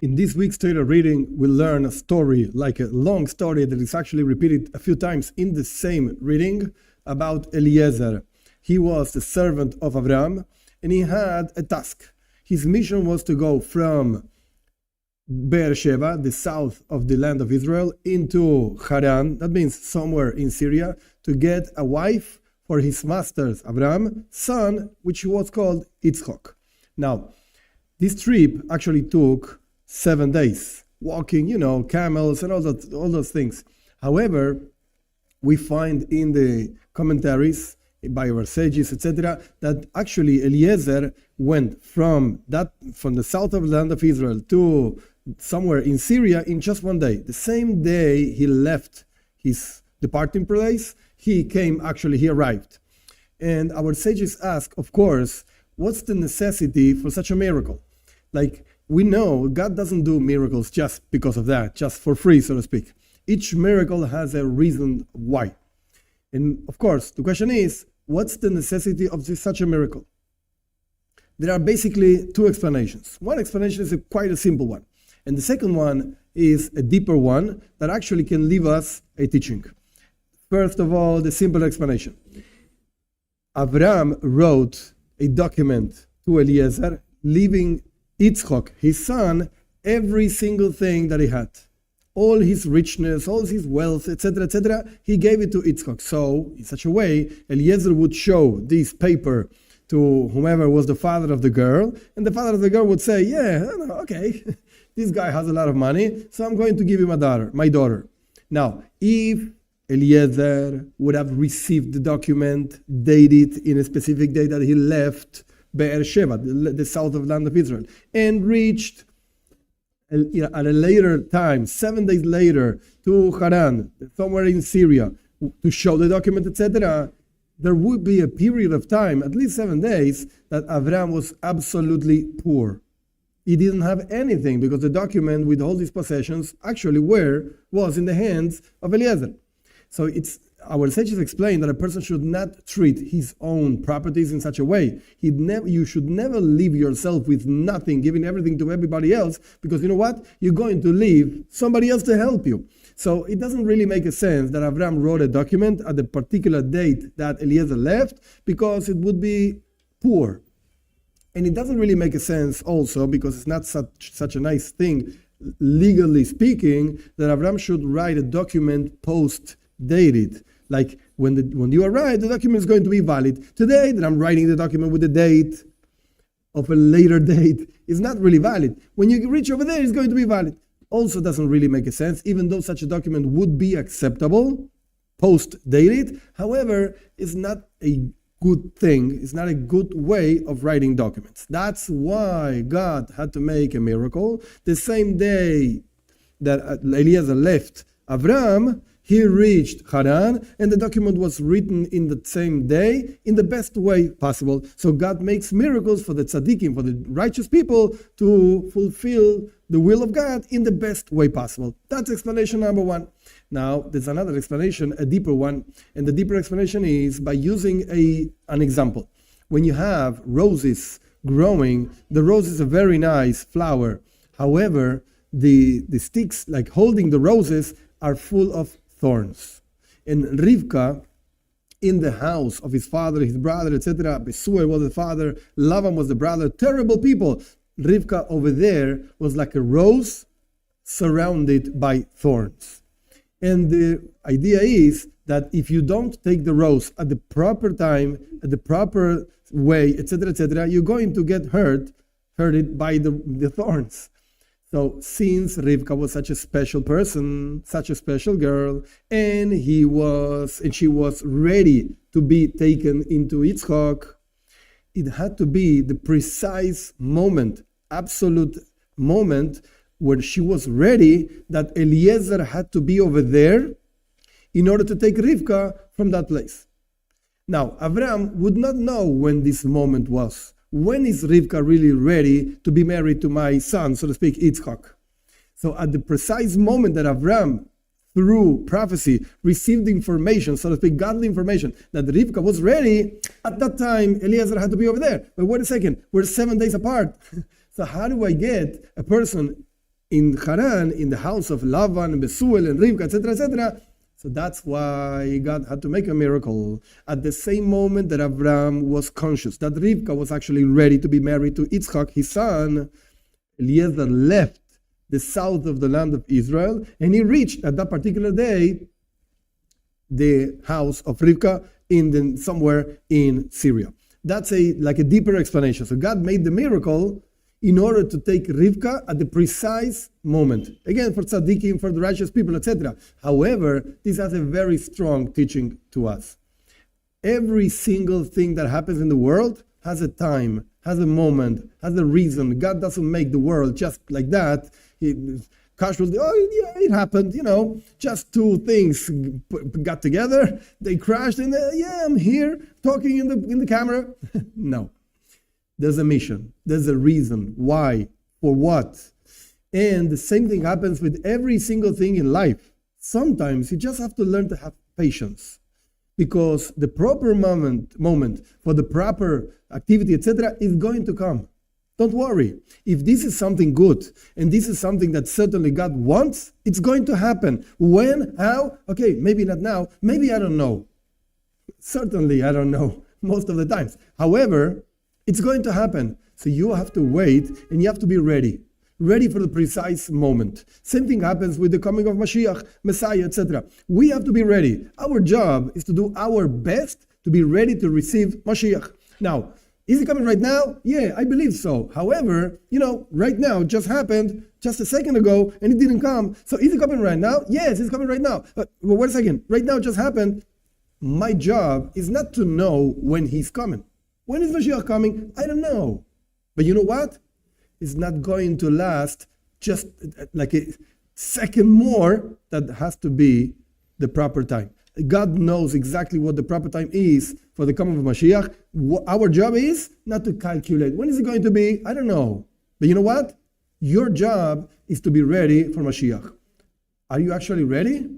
In this week's Torah reading, we'll learn a story, like a long story that is actually repeated a few times in the same reading, about Eliezer. He was the servant of Abraham, and he had a task. His mission was to go from Beersheba, the south of the land of Israel, into Charan, that means somewhere in Sirya, to get a wife for his master's, Abraham, son, which was called Yitzchak. Now, this trip actually took 7 days, walking, camels and all those things. However, we find in the commentaries by our sages, etc., that actually Eliezer went from the south of the land of Israel to somewhere in Syria in just 1 day. The same day he left his departing place, he arrived. And our sages ask, of course, what's the necessity for such a miracle? Like, we know God doesn't do miracles just because of that, just for free, so to speak. Each miracle has a reason why. And of course, the question is, what's the necessity of such a miracle? There are basically two explanations. One explanation is quite a simple one. And the second one is a deeper one that actually can leave us a teaching. First of all, the simple explanation. Abraham wrote a document to Eliezer, leaving Yitzchak, his son, every single thing that he had. All his richness, all his wealth, etc., he gave it to Yitzchak. So, in such a way, Eliezer would show this paper to whomever was the father of the girl, and the father of the girl would say, okay, this guy has a lot of money, so I'm going to give him my daughter. Now, if Eliezer would have received the document, dated in a specific day that he left Beersheba, the south of the land of Israel, and reached at a later time, 7 days later, to Charan, somewhere in Syria, to show the document, etc., there would be a period of time, at least 7 days, that Abraham was absolutely poor. He didn't have anything because the document with all these possessions actually was in the hands of Eliezer. So our sages explain that a person should not treat his own properties in such a way. You should never leave yourself with nothing, giving everything to everybody else, because you know what? You're going to leave somebody else to help you. So it doesn't really make a sense that Abraham wrote a document at the particular date that Eliezer left, because it would be poor. And it doesn't really make a sense also because it's not such a nice thing, legally speaking, that Abraham should write a document post-dated. Like when you arrive, the document is going to be valid. Today, that I'm writing the document with the date of a later date is not really valid. When you reach over there, it's going to be valid. Also doesn't really make a sense, even though such a document would be acceptable, post-dated. However, it's not a good thing. It's not a good way of writing documents. That's why God had to make a miracle. The same day that Eliezer left Abraham, he reached Charan, and the document was written in the same day in the best way possible. So God makes miracles for the tzaddikim, for the righteous people, to fulfill the will of God in the best way possible. That's explanation number one. Now, there's another explanation, a deeper one, and the deeper explanation is by using an example. When you have roses growing, the rose is a very nice flower. However, the sticks, like holding the roses, are full of thorns. And Rivka, in the house of his father, his brother, etc., Besuel was the father, Lavan was the brother, terrible people. Rivka over there was like a rose surrounded by thorns. And the idea is that if you don't take the rose at the proper time, at the proper way, etc., you're going to get hurted by the thorns. So since Rivka was such a special person, such a special girl, and she was ready to be taken into Yitzchak, it had to be the precise moment, absolute moment, where she was ready, that Eliezer had to be over there in order to take Rivka from that place. Now, Abraham would not know when this moment was. When is Rivka really ready to be married to my son, so to speak, Yitzchak? So at the precise moment that Abraham, through prophecy, received information, so to speak, godly information, that Rivka was ready, at that time, Eliezer had to be over there. But wait a second, we're 7 days apart. So how do I get a person in Charan, in the house of Lavan and Besuel and Rivka, etc., etc. So that's why God had to make a miracle. At the same moment that Abraham was conscious that Rivka was actually ready to be married to Yitzchak, his son, Eliezer left the south of the land of Israel, and he reached at that particular day the house of Rivka somewhere in Sirya. That's a deeper explanation. So God made the miracle in order to take Rivka at the precise moment. Again, for tzaddikim, for the righteous people, etc. However, this has a very strong teaching to us. Every single thing that happens in the world has a time, has a moment, has a reason. God doesn't make the world just like that. Casually, it happened, just two things got together, they crashed, and I'm here talking in the camera. No. There's a mission. There's a reason. Why? For what? And the same thing happens with every single thing in life. Sometimes you just have to learn to have patience, because the proper moment for the proper activity, etc., is going to come. Don't worry. If this is something good, and this is something that certainly God wants, it's going to happen. When? How? Okay, maybe not now. Maybe I don't know. Certainly I don't know most of the times. However, it's going to happen. So you have to wait, and you have to be ready for the precise moment. Same thing happens with the coming of Mashiach, Messiah, etc. We have to be ready. Our job is to do our best to be ready to receive Mashiach. Now, is he coming right now? Yeah, I believe so. However, right now just happened just a second ago, and it didn't come. So is he coming right now? Yes, he's coming right now. But wait a second. Right now just happened. My job is not to know when he's coming. When is Mashiach coming? I don't know. But you know what? It's not going to last just like a second more. That has to be the proper time. God knows exactly what the proper time is for the coming of Mashiach. Our job is not to calculate. When is it going to be? I don't know. But you know what? Your job is to be ready for Mashiach. Are you actually ready?